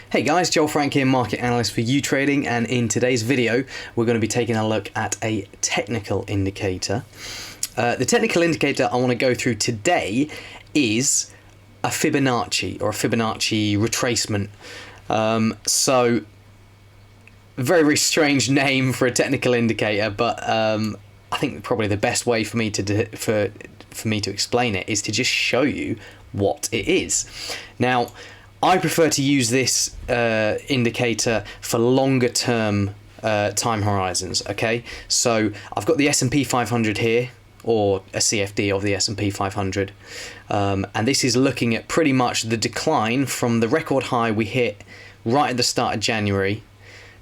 Hey guys, Joel Frank here, market analyst for YouTrading, and in today's video we're going to be taking a look at a technical indicator. The technical indicator I want to go through today is a Fibonacci or a Fibonacci retracement. So very, very strange name for a technical indicator, but I think probably the best way for me to explain it is to just show you what it is. Now, I prefer to use this indicator for longer term time horizons, okay? So I've got the S&P 500 here, or a CFD of the S&P 500, and this is looking at pretty much the decline from the record high we hit right at the start of January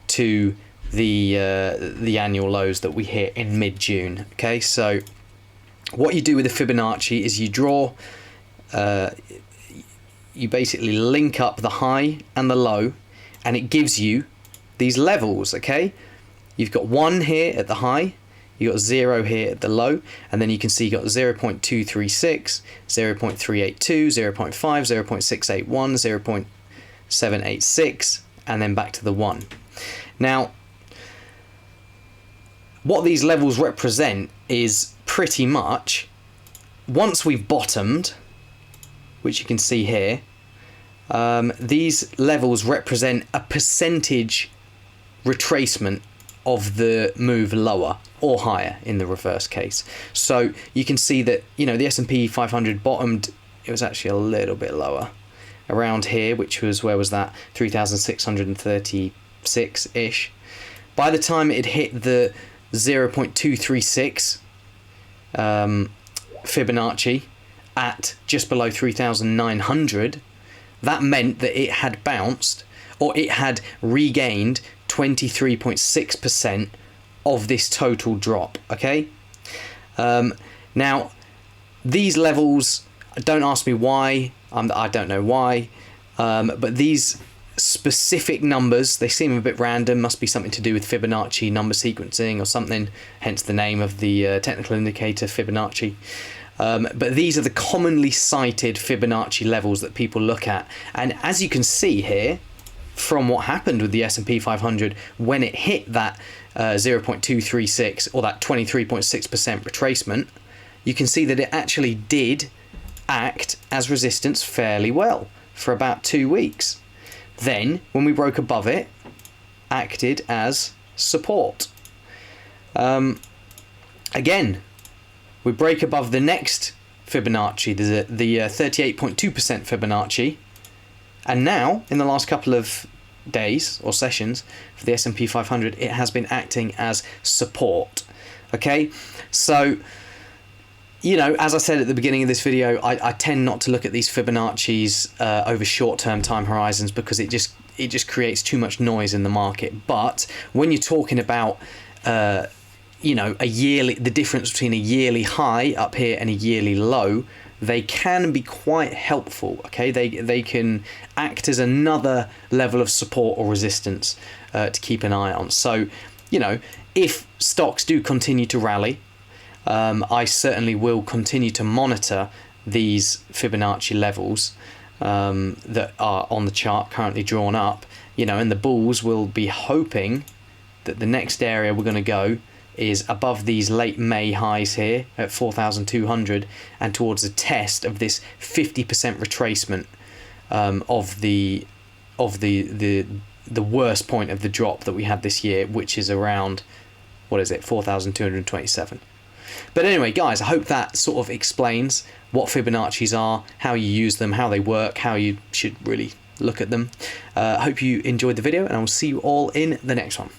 to the annual lows that we hit in mid-June, okay? So what you do with the Fibonacci is you draw you basically link up the high and the low, and it gives you these levels, okay? You've got 1 here at the high, you've got 0 here at the low, and then you can see you've got 0.236, 0.382, 0.5, 0.681, 0.786, and then back to the 1. Now, what these levels represent is pretty much, once we've bottomed, which you can see here, these levels represent a percentage retracement of the move lower or higher in the reverse case. So you can see that, you know, the S&P 500 bottomed, it was actually a little bit lower around here, which was, where was that, 3,636-ish. By the time it hit the 0.236 Fibonacci, at just below 3,900, that meant that it had bounced, or it had regained 23.6% of this total drop, okay? Now, these levels, don't ask me why, I don't know why, but these specific numbers, they seem a bit random, must be something to do with Fibonacci number sequencing or something, hence the name of the technical indicator, Fibonacci. But these are the commonly cited Fibonacci levels that people look at, and as you can see here from what happened with the S&P 500 when it hit that 0.236 or that 23.6% retracement, you can see that it actually did act as resistance fairly well for about 2 weeks. Then when we broke above it, acted as support. Again, we break above the next Fibonacci, the 38.2% Fibonacci, and now in the last couple of days or sessions for the S&P 500, it has been acting as support. Okay, so, you know, as I said at the beginning of this video, I tend not to look at these Fibonacci's over short-term time horizons because it just creates too much noise in the market. But when you're talking about you know, the difference between a yearly high up here and a yearly low, they can be quite helpful, okay? They can act as another level of support or resistance to keep an eye on. So, you know, if stocks do continue to rally, I certainly will continue to monitor these Fibonacci levels that are on the chart currently drawn up, you know, and the bulls will be hoping that the next area we're going to go is above these late May highs here at 4,200 and towards a test of this 50% retracement of the worst point of the drop that we had this year, which is around, what is it, 4,227. But anyway, guys, I hope that sort of explains what Fibonacci's are, how you use them, how they work, how you should really look at them. I hope you enjoyed the video, and I will see you all in the next one.